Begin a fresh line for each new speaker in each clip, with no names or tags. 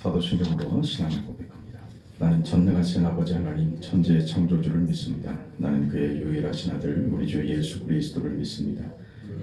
사도신경으로 신앙을 고백합니다. 나는 전능하신 아버지 하나님 천지의 창조주를 믿습니다. 나는 그의 유일하신 아들 우리 주 예수 그리스도를 믿습니다.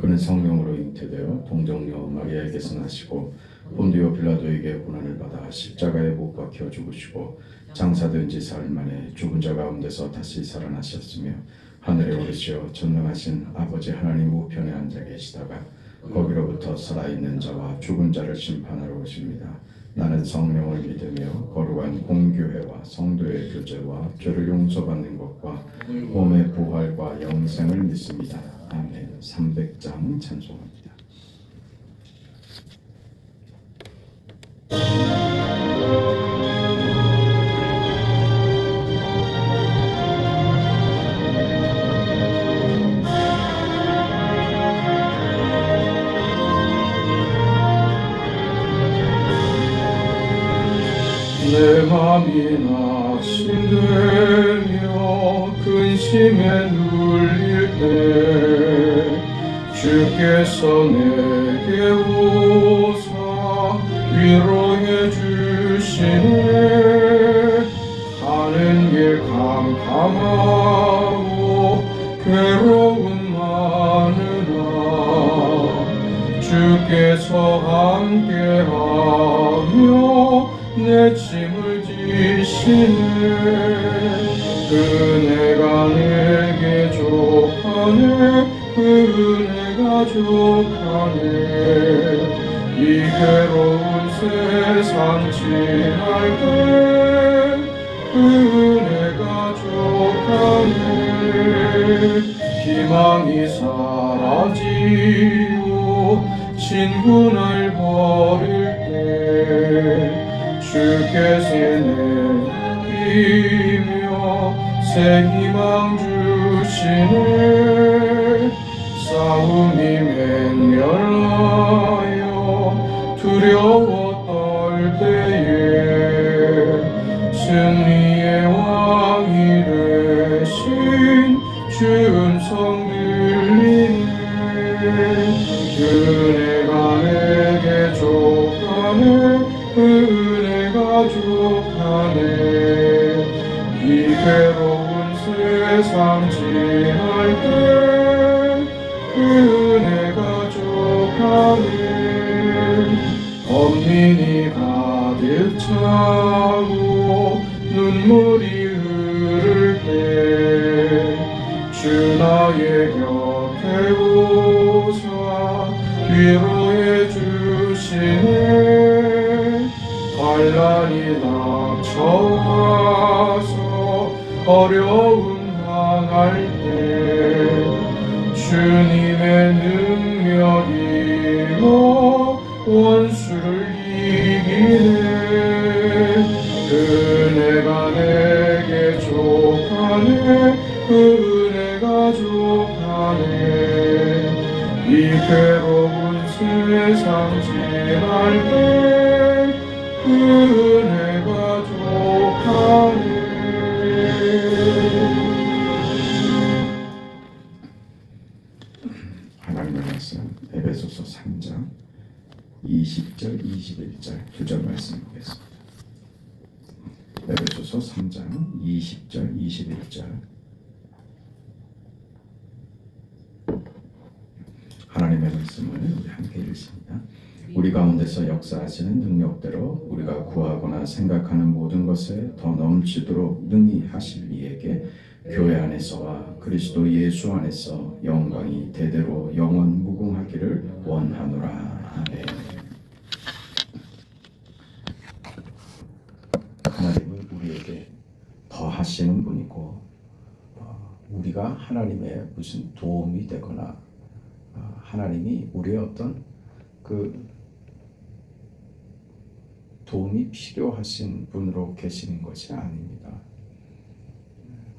그는 성령으로 잉태되어 동정녀 마리아에게서 나시고 본디오 빌라도에게 고난을 받아 십자가에 못 박혀 죽으시고 장사된 지 사흘 만에 죽은 자 가운데서 다시 살아나셨으며 하늘에 오르시어 전능하신 아버지 하나님 우편에 앉아 계시다가 거기로부터 살아있는 자와 죽은 자를 심판하러 오십니다. 나는 성령을 믿으며 거룩한 공교회와 성도의 교제와 죄를 용서받는 것과 몸의 부활과 영생을 믿습니다. 아멘. 300장 찬송합니다. 내 맘이 낙심되며 근심에 눌릴 때 주께서 내게 오사 위로해 주시네. 가는 길 캄캄하고 괴로움 많으나 주께서 함께하며 내 짐을 지시네. 은혜가 내게 족하네. 은혜가 족하네. 이 괴로운 세상 지날 때 은혜가 족하네. 희망이 사라지고 친구 날 버릴 때 주께서 내리며 새 희망 주시네. 싸움이 맹렬하여 두려워 떨 때에 승리의 왕이 되신 주 음성 들리네. 은혜가 내게 족하네. 은혜가 족하네. 이 괴로운 세상 지날 때 은혜가 족하네. 엄민이 가득 차고 눈물이 흐를 때 주 나의 곁에 오사 위로해 주시네. 환난이 닥쳐와서 어려움 당할 때 주님의 능력이 뭐 원수를 이기네. 은혜가 내게 족하네. 은혜가 족하네. 이 괴로운 세상 지날 때 은혜가 족하네. 하나님의 말씀 에베소서 3장 20절 21절 2절 말씀 보겠습니다. 에베소서 3장 20절 21절 하나님의 말씀을 우리 함께 읽습니다. 우리 가운데서 역사하시는 능력대로 우리가 구하거나 생각하는 모든 것에 더 넘치도록 능히 하실 이에게 교회 안에서와 그리스도 예수 안에서 영광이 대대로 영원 무궁하기를 원하노라. 아멘. 하나님은 우리에게 더 하시는 분이고 우리가 하나님의 무슨 도움이 되거나 하나님이 우리의 어떤 그 도움이 필요하신 분으로 계시는 것이 아닙니다.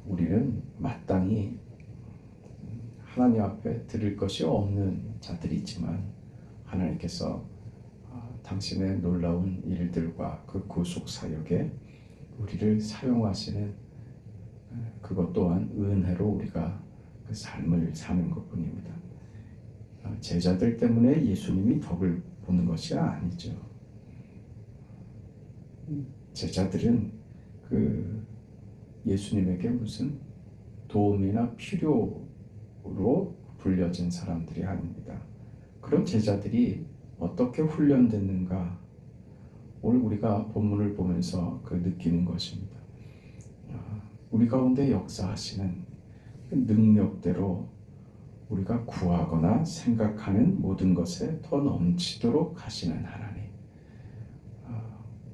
우리는 마땅히 하나님 앞에 드릴 것이 없는 자들이지만 하나님께서 당신의 놀라운 일들과 그 구속 사역에 우리를 사용하시는 그것 또한 은혜로 우리가 그 삶을 사는 것뿐입니다. 제자들 때문에 예수님이 덕을 보는 것이 아니죠. 제자들은 그 예수님에게 무슨 도움이나 필요로 불려진 사람들이 아닙니다. 그런 제자들이 어떻게 훈련됐는가 오늘 우리가 본문을 보면서 그 느끼는 것입니다. 우리 가운데 역사하시는 그 능력대로 우리가 구하거나 생각하는 모든 것에 더 넘치도록 하시는 하나님.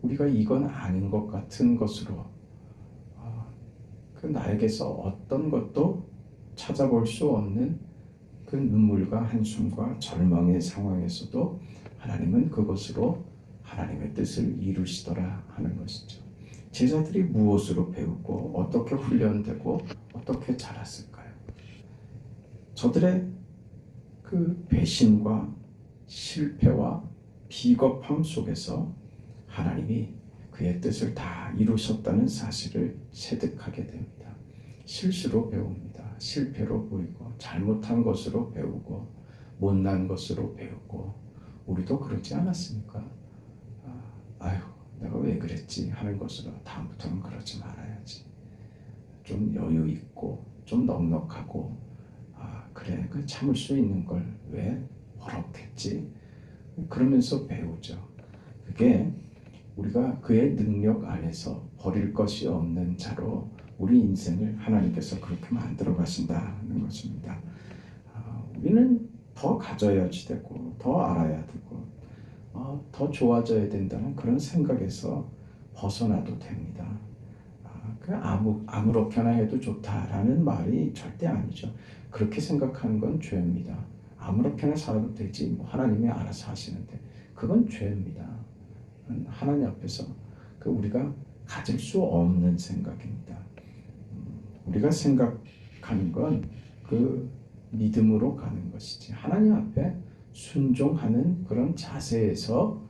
우리가 이건 아닌 것 같은 것으로 그 나에게서 어떤 것도 찾아볼 수 없는 그 눈물과 한숨과 절망의 상황에서도 하나님은 그것으로 하나님의 뜻을 이루시더라 하는 것이죠. 제자들이 무엇으로 배우고 어떻게 훈련되고 어떻게 자랐을까요? 저들의 그 배신과 실패와 비겁함 속에서 하나님이 그의 뜻을 다 이루셨다는 사실을 체득하게 됩니다. 실수로 배웁니다. 실패로 보이고 잘못한 것으로 배우고 못난 것으로 배우고 우리도 그러지 않았습니까? 아유 내가 왜 그랬지 하는 것으로 다음부터는 그러지 말아야지. 좀 여유 있고 좀 넉넉하고 그래 그 참을 수 있는 걸 왜 어렵겠지 그러면서 배우죠. 그게 우리가 그의 능력 안에서 버릴 것이 없는 자로 우리 인생을 하나님께서 그렇게 만들어 가신다는 것입니다. 우리는 더 가져야지 되고 더 알아야 되고 더 좋아져야 된다는 그런 생각에서 벗어나도 됩니다. 아무렇게나 해도 좋다라는 말이 절대 아니죠. 그렇게 생각하는 건 죄입니다. 아무렇게나 살아도 되지 뭐 하나님이 알아서 하시는데 그건 죄입니다. 하나님 앞에서 우리가 가질 수 없는 생각입니다. 우리가 생각하는 건 그 믿음으로 가는 것이지 하나님 앞에 순종하는 그런 자세에서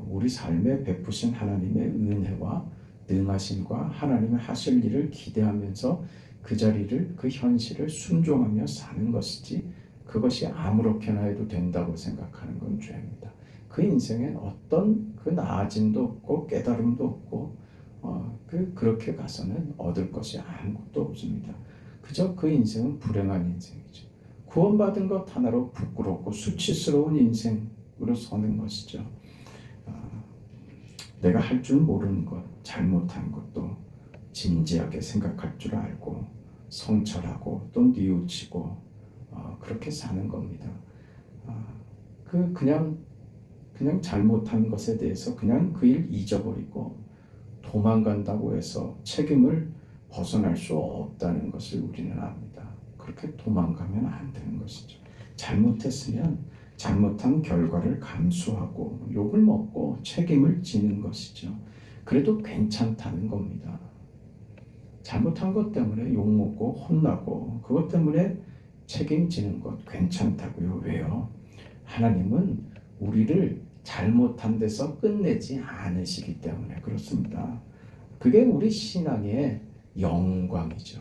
우리 삶에 베푸신 하나님의 은혜와 능하심과 하나님의 하실 일을 기대하면서 그 자리를 그 현실을 순종하며 사는 것이지 그것이 아무렇게나 해도 된다고 생각하는 건 죄입니다. 그 인생엔 어떤 그 나아짐도 없고 깨달음도 없고 그렇게 가서는 얻을 것이 아무것도 없습니다. 그저 그 인생은 불행한 인생이죠. 구원받은 것 하나로 부끄럽고 수치스러운 인생으로 서는 것이죠. 내가 할 줄 모르는 것, 잘못한 것도 진지하게 생각할 줄 알고 성찰하고 또 뉘우치고 그렇게 사는 겁니다. 그냥 잘못한 것에 대해서 그냥 그 일 잊어버리고 도망간다고 해서 책임을 벗어날 수 없다는 것을 우리는 압니다. 그렇게 도망가면 안 되는 것이죠. 잘못했으면 잘못한 결과를 감수하고 욕을 먹고 책임을 지는 것이죠. 그래도 괜찮다는 겁니다. 잘못한 것 때문에 욕 먹고 혼나고 그것 때문에 책임지는 것 괜찮다고요. 왜요? 하나님은 우리를 잘못한 데서 끝내지 않으시기 때문에 그렇습니다. 그게 우리 신앙의 영광이죠.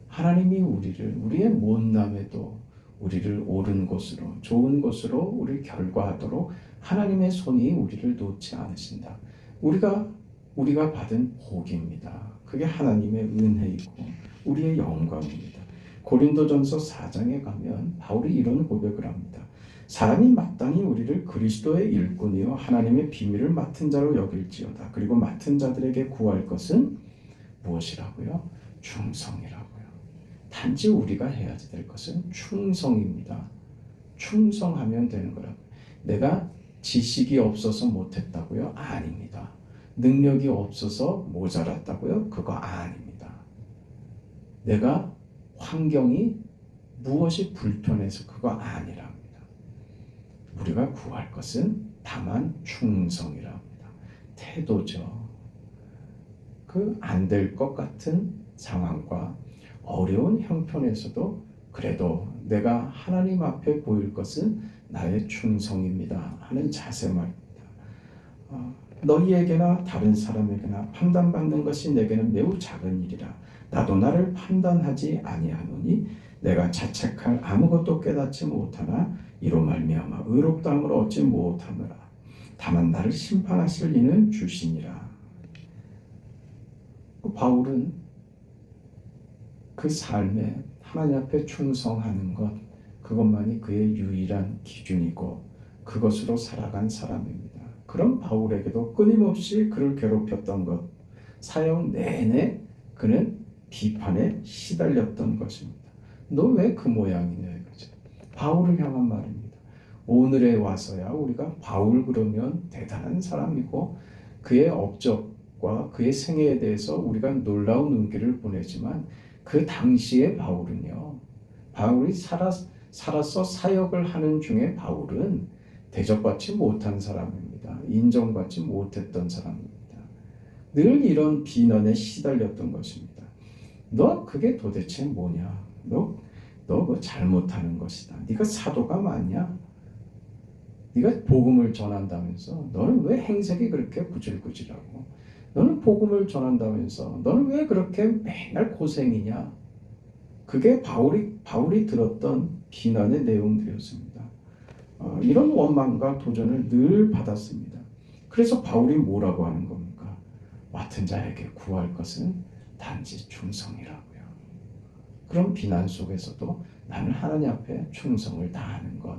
하나님이 우리의 못남에도 우리를 옳은 곳으로 좋은 곳으로 우리를 결과하도록 하나님의 손이 우리를 놓지 않으신다. 우리가 받은 복입니다. 그게 하나님의 은혜이고 우리의 영광입니다. 고린도전서 4장에 가면 바울이 이런 고백을 합니다. 사람이 마땅히 우리를 그리스도의 일꾼이요 하나님의 비밀을 맡은 자로 여길지어다. 그리고 맡은 자들에게 구할 것은 무엇이라고요? 충성이라고요. 단지 우리가 해야지 될 것은 충성입니다. 충성하면 되는 거라고요. 내가 지식이 없어서 못했다고요? 아닙니다. 능력이 없어서 모자랐다고요? 그거 아닙니다. 내가 환경이 무엇이 불편해서 그거 아니랍니다. 우리가 구할 것은 다만 충성이랍니다. 태도죠. 안 될 것 같은 상황과 어려운 형편에서도 그래도 내가 하나님 앞에 보일 것은 나의 충성입니다 하는 자세 말입니다. 너희에게나 다른 사람에게나 판단받는 것이 내게는 매우 작은 일이라. 나도 나를 판단하지 아니하노니 내가 자책할 아무것도 깨닫지 못하나 이로 말미암아 의롭다함을 얻지 못하느라. 다만 나를 심판하실 이는 주시니라. 바울은 그 삶에 하나님 앞에 충성하는 것, 그것만이 그의 유일한 기준이고 그것으로 살아간 사람입니다. 그런 바울에게도 끊임없이 그를 괴롭혔던 것, 사형 내내 그는 비판에 시달렸던 것입니다. 너 왜 그 모양이냐 이거죠. 바울을 향한 말입니다. 오늘에 와서야 우리가 바울 그러면 대단한 사람이고 그의 업적과 그의 생애에 대해서 우리가 놀라운 눈길을 보내지만 그 당시의 바울은요, 바울이 살아서 사역을 하는 중에 바울은 대접받지 못한 사람입니다. 인정받지 못했던 사람입니다. 늘 이런 비난에 시달렸던 것입니다. 너 그게 도대체 뭐냐? 너 그거 잘못하는 것이다. 네가 사도가 맞냐? 네가 복음을 전한다면서 너는 왜 행색이 그렇게 구질구질하고 너는 복음을 전한다면서 너는 왜 그렇게 맨날 고생이냐? 그게 바울이 들었던 비난의 내용들이었습니다. 이런 원망과 도전을 늘 받았습니다. 그래서 바울이 뭐라고 하는 겁니까? 맡은 자에게 구할 것은 단지 충성이라고요. 그런 비난 속에서도 나는 하나님 앞에 충성을 다하는 것,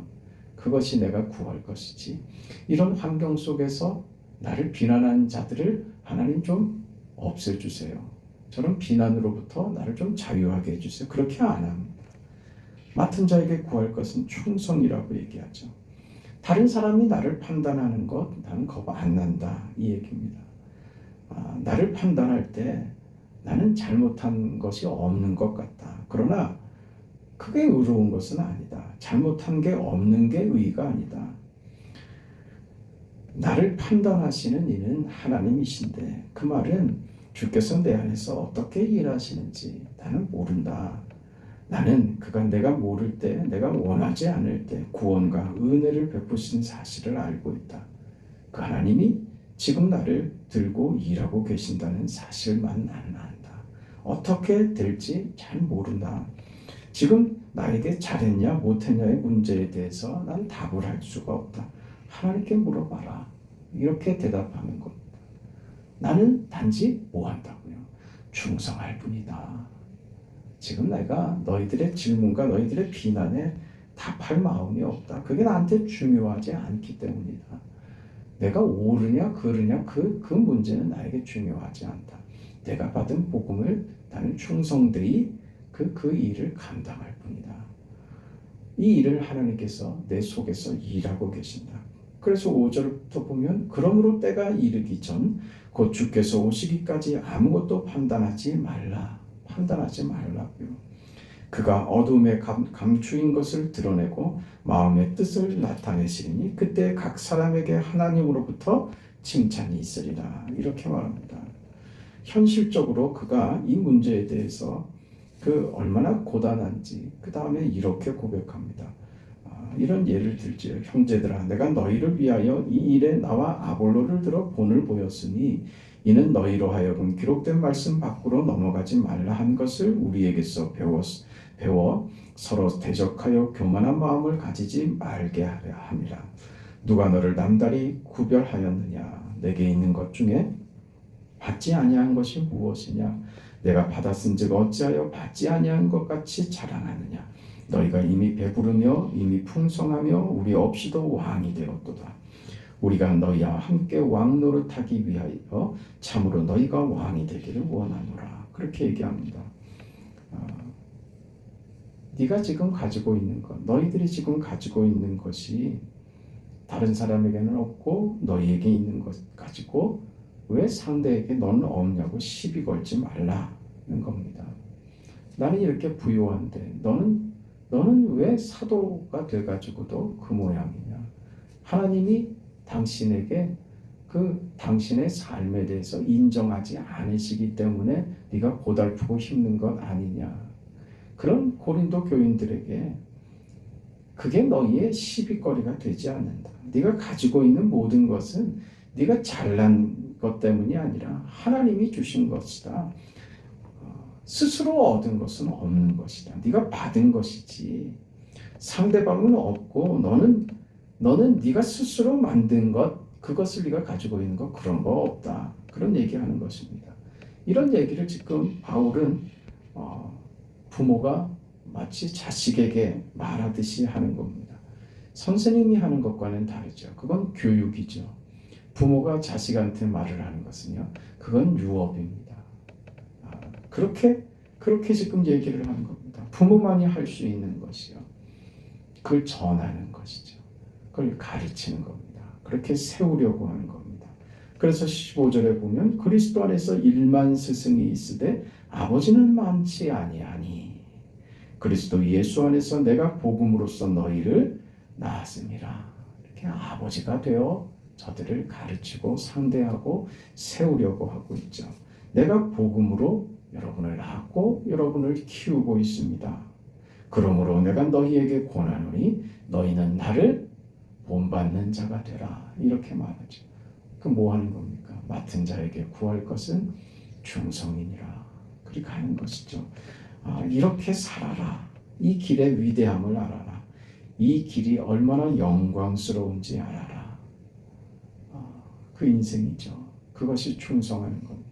그것이 내가 구할 것이지. 이런 환경 속에서 나를 비난하는 자들을 하나님 좀 없애주세요. 저런 비난으로부터 나를 좀 자유하게 해주세요. 그렇게 안 합니다. 맡은 자에게 구할 것은 충성이라고 얘기하죠. 다른 사람이 나를 판단하는 것 나는 겁 안 난다 이 얘기입니다. 나를 판단할 때 나는 잘못한 것이 없는 것 같다. 그러나 크게 의로운 것은 아니다. 잘못한 게 없는 게 의가 아니다. 나를 판단하시는 이는 하나님이신데 그 말은 주께서 내 안에서 어떻게 일하시는지 나는 모른다. 나는 그가 내가 모를 때, 내가 원하지 않을 때 구원과 은혜를 베푸신 사실을 알고 있다. 그 하나님이 지금 나를 들고 일하고 계신다는 사실만 나는 안다. 어떻게 될지 잘 모른다. 지금 나에게 잘했냐 못했냐의 문제에 대해서 난 답을 할 수가 없다. 하나님께 물어봐라. 이렇게 대답하는 겁니다. 나는 단지 뭐 한다고요? 충성할 뿐이다. 지금 내가 너희들의 질문과 너희들의 비난에 답할 마음이 없다. 그게 나한테 중요하지 않기 때문이다. 내가 옳으냐 그르냐 그 문제는 나에게 중요하지 않다. 내가 받은 복음을 나는 충성되이 그 일을 감당할 뿐이다. 이 일을 하나님께서 내 속에서 일하고 계신다. 그래서 5절부터 보면 그러므로 때가 이르기 전 곧 주께서 오시기까지 아무것도 판단하지 말라고요. 그가 어둠에 감추인 것을 드러내고 마음의 뜻을 나타내시니 그때 각 사람에게 하나님으로부터 칭찬이 있으리라. 이렇게 말합니다. 현실적으로 그가 이 문제에 대해서 그 얼마나 고단한지 그 다음에 이렇게 고백합니다. 이런 예를 들지요. 형제들아 내가 너희를 위하여 이 일에 나와 아볼로를 들어 본을 보였으니 이는 너희로 하여금 기록된 말씀 밖으로 넘어가지 말라 한 것을 우리에게서 배워 서로 대적하여 교만한 마음을 가지지 말게 하려 함이라. 누가 너를 남다리 구별하였느냐? 내게 있는 것 중에 받지 아니한 것이 무엇이냐? 내가 받았은즉 어찌하여 받지 아니한 것 같이 자랑하느냐? 너희가 이미 배부르며 이미 풍성하며 우리 없이도 왕이 되었도다. 우리가 너희와 함께 왕 노릇하기 위하여 참으로 너희가 왕이 되기를 원하노라. 그렇게 얘기합니다. 네가 지금 가지고 있는 것, 너희들이 지금 가지고 있는 것이 다른 사람에게는 없고 너희에게 있는 것 가지고 왜 상대에게 너는 없냐고 시비 걸지 말라는 겁니다. 나는 이렇게 부유한데 너는 왜 사도가 돼가지고도 그 모양이냐? 하나님이 당신에게 그 당신의 삶에 대해서 인정하지 않으시기 때문에 네가 고달프고 힘든 것 아니냐? 그런 고린도 교인들에게 그게 너희의 시비거리가 되지 않는다. 네가 가지고 있는 모든 것은 네가 잘난 것 때문이 아니라 하나님이 주신 것이다. 스스로 얻은 것은 없는 것이다. 네가 받은 것이지. 상대방은 없고 너는 네가 스스로 만든 것 그것을 네가 가지고 있는 거 그런 거 없다. 그런 얘기하는 것입니다. 이런 얘기를 지금 바울은 부모가 마치 자식에게 말하듯이 하는 겁니다. 선생님이 하는 것과는 다르죠. 그건 교육이죠. 부모가 자식한테 말을 하는 것은요, 그건 유업입니다. 그렇게 지금 얘기를 하는 겁니다. 부모만이 할 수 있는 것이요. 그걸 전하는 것이죠. 그걸 가르치는 겁니다. 그렇게 세우려고 하는 겁니다. 그래서 15절에 보면 그리스도 안에서 1만 스승이 있으되 아버지는 많지 아니하니 그리스도 예수 안에서 내가 복음으로써 너희를 낳았음이라. 이렇게 아버지가 되어 저들을 가르치고 상대하고 세우려고 하고 있죠. 내가 복음으로 여러분을 낳았고 여러분을 키우고 있습니다. 그러므로 내가 너희에게 권하노니 너희는 나를 본받는 자가 되라. 이렇게 말하죠. 그 뭐 하는 겁니까? 맡은 자에게 구할 것은 충성이니라. 그리 가는 것이죠. 이렇게 살아라. 이 길의 위대함을 알아라. 이 길이 얼마나 영광스러운지 알아라. 그 인생이죠. 그것이 충성하는 겁니다.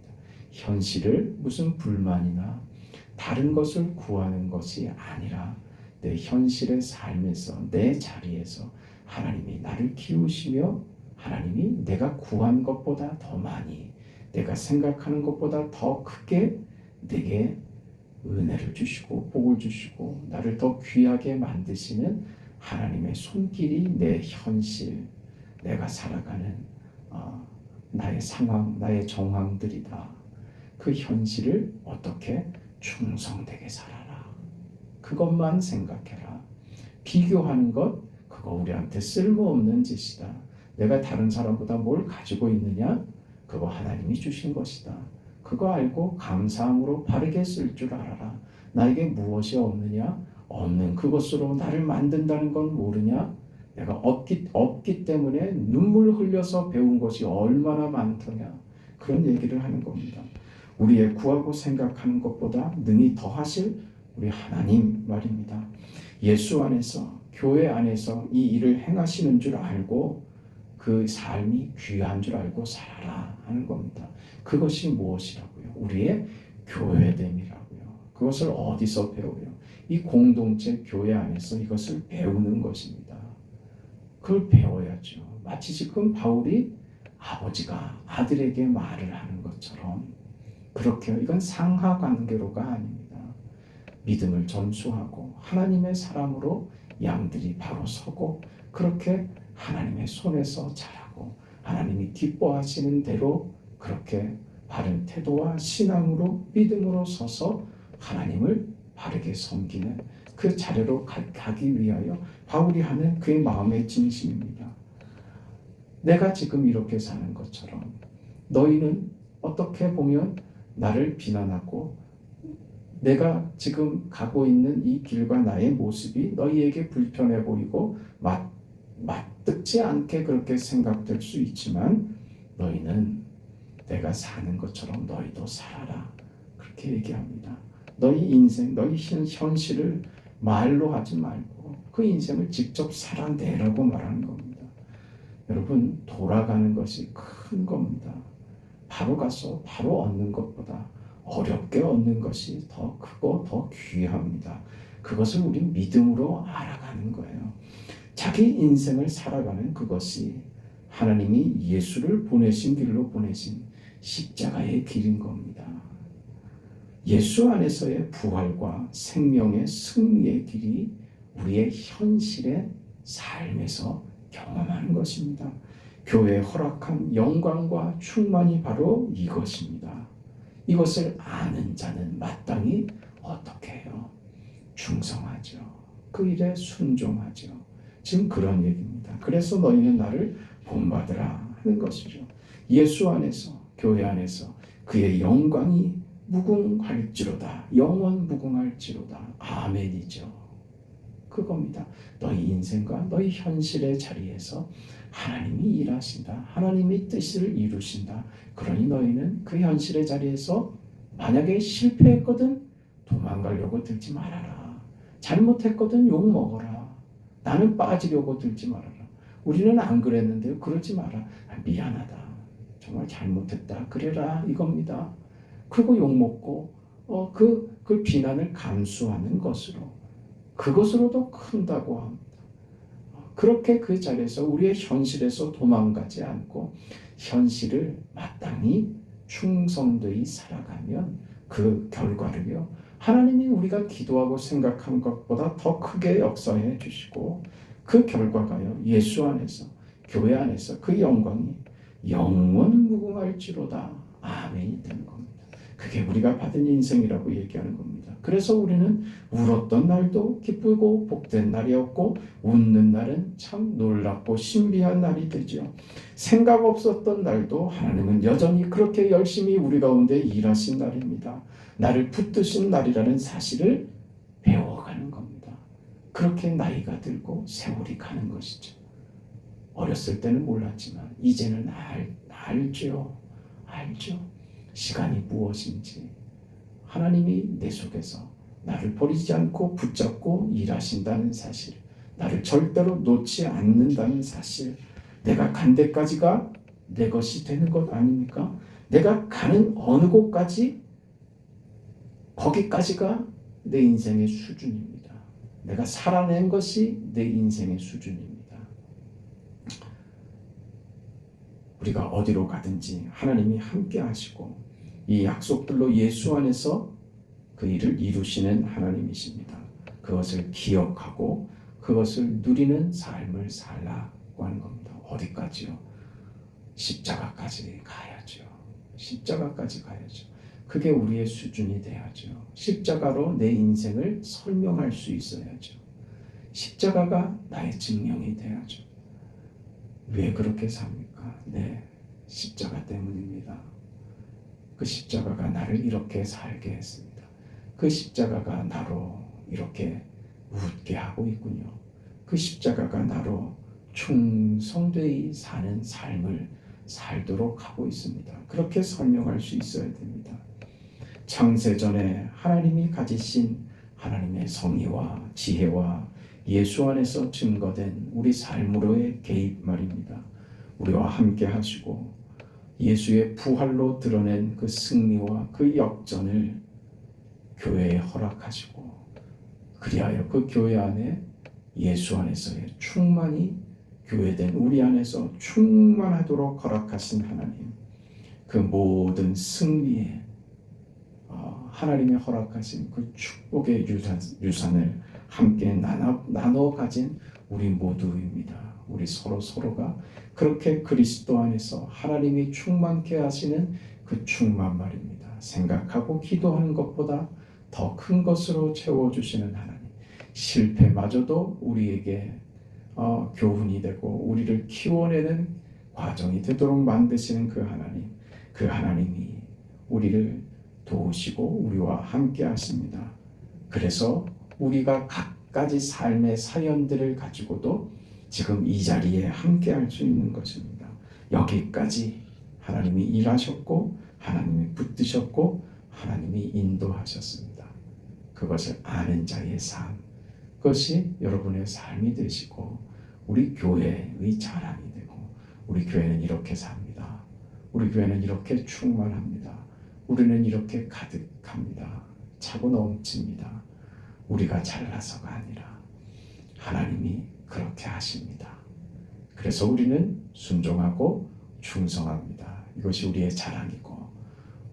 현실을 무슨 불만이나 다른 것을 구하는 것이 아니라 내 현실의 삶에서 내 자리에서 하나님이 나를 키우시며 하나님이 내가 구한 것보다 더 많이 내가 생각하는 것보다 더 크게 내게 은혜를 주시고 복을 주시고 나를 더 귀하게 만드시는 하나님의 손길이 내 현실 내가 살아가는 나의 상황 나의 정황들이다. 그 현실을 어떻게 충성되게 살아라. 그것만 생각해라. 비교하는 것 그거 우리한테 쓸모없는 짓이다. 내가 다른 사람보다 뭘 가지고 있느냐? 그거 하나님이 주신 것이다. 그거 알고 감사함으로 바르게 쓸 줄 알아라. 나에게 무엇이 없느냐? 없는 그것으로 나를 만든다는 건 모르냐? 내가 없기 때문에 눈물 흘려서 배운 것이 얼마나 많더냐? 그런 얘기를 하는 겁니다. 우리의 구하고 생각하는 것보다 능히 더하실 우리 하나님 말입니다. 예수 안에서 교회 안에서 이 일을 행하시는 줄 알고 그 삶이 귀한 줄 알고 살아라 하는 겁니다. 그것이 무엇이라고요? 우리의 교회됨이라고요. 그것을 어디서 배워요? 이 공동체 교회 안에서 이것을 배우는 것입니다. 그걸 배워야죠. 마치 지금 바울이 아버지가 아들에게 말을 하는 것처럼 그렇게요. 이건 상하 관계로가 아닙니다. 믿음을 전수하고 하나님의 사람으로 양들이 바로 서고 그렇게 하나님의 손에서 자라고 하나님이 기뻐하시는 대로 그렇게 바른 태도와 신앙으로 믿음으로 서서 하나님을 바르게 섬기는 그 자리로 가기 위하여 바울이 하는 그의 마음의 진심입니다. 내가 지금 이렇게 사는 것처럼 너희는 어떻게 보면 나를 비난하고 내가 지금 가고 있는 이 길과 나의 모습이 너희에게 불편해 보이고 맞듣지 않게 그렇게 생각될 수 있지만 너희는 내가 사는 것처럼 너희도 살아라. 그렇게 얘기합니다. 너희 인생, 너희 현실을 말로 하지 말고 그 인생을 직접 살아내라고 말하는 겁니다. 여러분 돌아가는 것이 큰 겁니다. 바로 가서 바로 얻는 것보다 어렵게 얻는 것이 더 크고 더 귀합니다. 그것을 우리 믿음으로 알아가는 거예요. 자기 인생을 살아가는 그것이 하나님이 예수를 보내신 길로 보내신 십자가의 길인 겁니다. 예수 안에서의 부활과 생명의 승리의 길이 우리의 현실의 삶에서 경험하는 것입니다. 교회에 허락한 영광과 충만이 바로 이것입니다. 이것을 아는 자는 마땅히 어떻게 해요? 충성하죠. 그 일에 순종하죠. 지금 그런 얘기입니다. 그래서 너희는 나를 본받으라 하는 것이죠. 예수 안에서 교회 안에서 그의 영광이 무궁할지로다. 영원 무궁할지로다. 아멘이죠. 그겁니다. 너희 인생과 너희 현실의 자리에서 하나님이 일하신다. 하나님이 뜻을 이루신다. 그러니 너희는 그 현실의 자리에서 만약에 실패했거든 도망가려고 들지 말아라. 잘못했거든 욕먹어라. 나는 빠지려고 들지 말아라.
우리는 안 그랬는데요. 그러지 마라. 미안하다. 정말 잘못했다. 그래라 이겁니다. 그리고 욕먹고 그 비난을 감수하는 것으로 그것으로도 큰다고 합니다. 그렇게 그 자리에서 우리의 현실에서 도망가지 않고 현실을 마땅히 충성되이 살아가면 그 결과를요 하나님이 우리가 기도하고 생각한 것보다 더 크게 역사해 주시고 그 결과가요 예수 안에서 교회 안에서 그 영광이 영원 무궁할지로다 아멘이 되는 겁니다. 그게 우리가 받은 인생이라고 얘기하는 겁니다. 그래서 우리는 울었던 날도 기쁘고 복된 날이었고 웃는 날은 참 놀랍고 신비한 날이 되죠. 생각 없었던 날도 하나님은 여전히 그렇게 열심히 우리 가운데 일하신 날입니다. 나를 붙드신 날이라는 사실을 배워가는 겁니다. 그렇게 나이가 들고 세월이 가는 것이죠. 어렸을 때는 몰랐지만 이제는 알죠. 시간이 무엇인지 하나님이 내 속에서 나를 버리지 않고 붙잡고 일하신다는 사실, 나를 절대로 놓지 않는다는 사실, 내가 간 데까지가 내 것이 되는 것 아닙니까? 내가 가는 어느 곳까지 거기까지가 내 인생의 수준입니다. 내가 살아낸 것이 내 인생의 수준입니다. 우리가 어디로 가든지 하나님이 함께 하시고 이 약속들로 예수 안에서 그 일을 이루시는 하나님이십니다. 그것을 기억하고 그것을 누리는 삶을 살라고 하는 겁니다. 어디까지요? 십자가까지 가야죠. 십자가까지 가야죠. 그게 우리의 수준이 돼야죠. 십자가로 내 인생을 설명할 수 있어야죠. 십자가가 나의 증명이 돼야죠. 왜 그렇게 삽니까? 네, 십자가 때문입니다. 그 십자가가 나를 이렇게 살게 했습니다. 그 십자가가 나로 이렇게 웃게 하고 있군요. 그 십자가가 나로 충성되이 사는 삶을 살도록 하고 있습니다. 그렇게 설명할 수 있어야 됩니다. 창세전에 하나님이 가지신 하나님의 성의와 지혜와 예수 안에서 증거된 우리 삶으로의 개입 말입니다. 우리와 함께 하시고 예수의 부활로 드러낸 그 승리와 그 역전을 교회에 허락하시고 그리하여 그 교회 안에 예수 안에서의 충만이 교회된 우리 안에서 충만하도록 허락하신 하나님, 그 모든 승리에 하나님의 허락하신 그 축복의 유산을 함께 나눠 가진 우리 모두입니다. 우리 서로가 그렇게 그리스도 안에서 하나님이 충만케 하시는 그 충만 말입니다. 생각하고 기도하는 것보다 더 큰 것으로 채워주시는 하나님, 실패마저도 우리에게 교훈이 되고 우리를 키워내는 과정이 되도록 만드시는 그 하나님이 우리를 도우시고 우리와 함께 하십니다. 그래서 우리가 각가지 삶의 사연들을 가지고도 지금 이 자리에 함께 할 수 있는 것입니다. 여기까지 하나님이 일하셨고 하나님이 붙드셨고 하나님이 인도하셨습니다. 그것을 아는 자의 삶, 그것이 여러분의 삶이 되시고 우리 교회의 자랑이 되고 우리 교회는 이렇게 삽니다. 우리 교회는 이렇게 충만합니다. 우리는 이렇게 가득합니다. 차고 넘칩니다. 우리가 잘나서가 아니라 하나님이 그렇게 하십니다. 그래서 우리는 순종하고 충성합니다. 이것이 우리의 자랑이고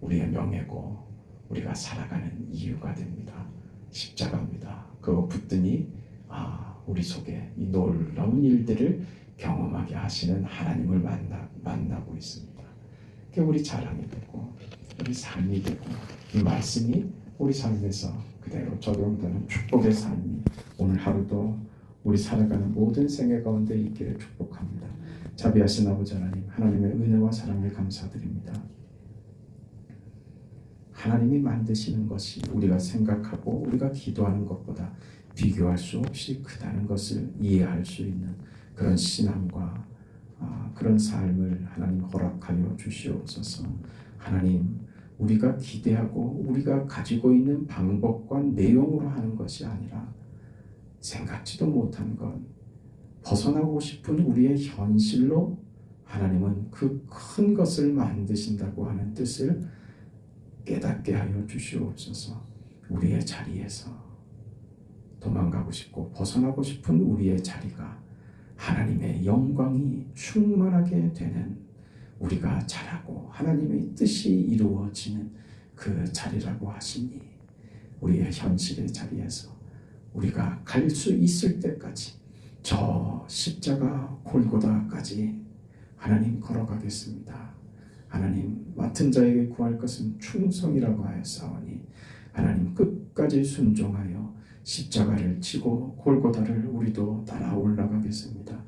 우리의 명예고 우리가 살아가는 이유가 됩니다. 십자가입니다. 그거 붙드니 우리 속에 이 놀라운 일들을 경험하게 하시는 하나님을 만나고 있습니다. 그게 우리 자랑이 되고 우리 삶이 되고 이 말씀이 우리 삶에서 그대로 적용되는 축복의 삶이 오늘 하루도 우리 살아가는 모든 생애 가운데 있기를 축복합니다. 자비하신 아버지 하나님, 하나님의 은혜와 사랑을 감사드립니다. 하나님이 만드시는 것이 우리가 생각하고 우리가 기도하는 것보다 비교할 수 없이 크다는 것을 이해할 수 있는 그런 신앙과 그런 삶을 하나님 허락하여 주시옵소서. 하나님, 우리가 기대하고 우리가 가지고 있는 방법과 내용으로 하는 것이 아니라 생각지도 못한 것, 벗어나고 싶은 우리의 현실로 하나님은 그 큰 것을 만드신다고 하는 뜻을 깨닫게 하여 주시옵소서. 우리의 자리에서 도망가고 싶고 벗어나고 싶은 우리의 자리가 하나님의 영광이 충만하게 되는, 우리가 자라고 하나님의 뜻이 이루어지는 그 자리라고 하시니, 우리의 현실의 자리에서 우리가 갈 수 있을 때까지 저 십자가 골고다까지 하나님 걸어가겠습니다. 하나님, 맡은 자에게 구할 것은 충성이라고 하였사오니 하나님 끝까지 순종하여 십자가를 지고 골고다를 우리도 따라 올라가겠습니다.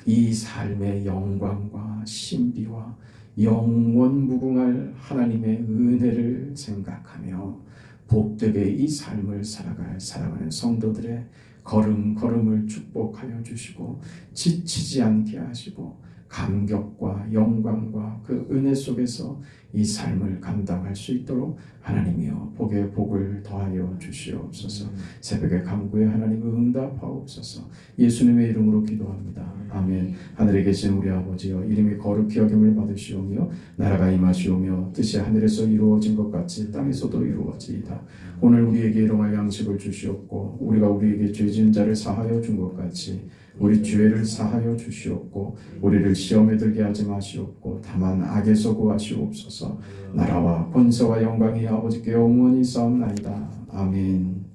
이 삶의 영광과 신비와 영원 무궁할 하나님의 은혜를 생각하며 복되게 이 삶을 살아가는 성도들의 걸음걸음을 축복하여 주시고 지치지 않게 하시고 감격과 영광과 그 은혜 속에서 이 삶을 감당할 수 있도록 하나님이여 복에 복을 더하여 주시옵소서. 새벽의 간구에 하나님 응답하옵소서. 예수님의 이름으로 기도합니다. 아멘. 하늘에 계신 우리 아버지여, 이름이 거룩히 여김을 받으시오며 나라가 임하시오며 뜻이 하늘에서 이루어진 것 같이 땅에서도 이루어지이다. 오늘 우리에게 일용할 양식을 주시옵고 우리가 우리에게 죄 지은 자를 사하여 준 것 같이 우리 죄를 사하여 주시옵고 우리를 시험에 들게 하지 마시옵고 다만 악에서 구하시옵소서. 나라와 권세와 영광이 아버지께 영원히 싸움나이다. 아멘.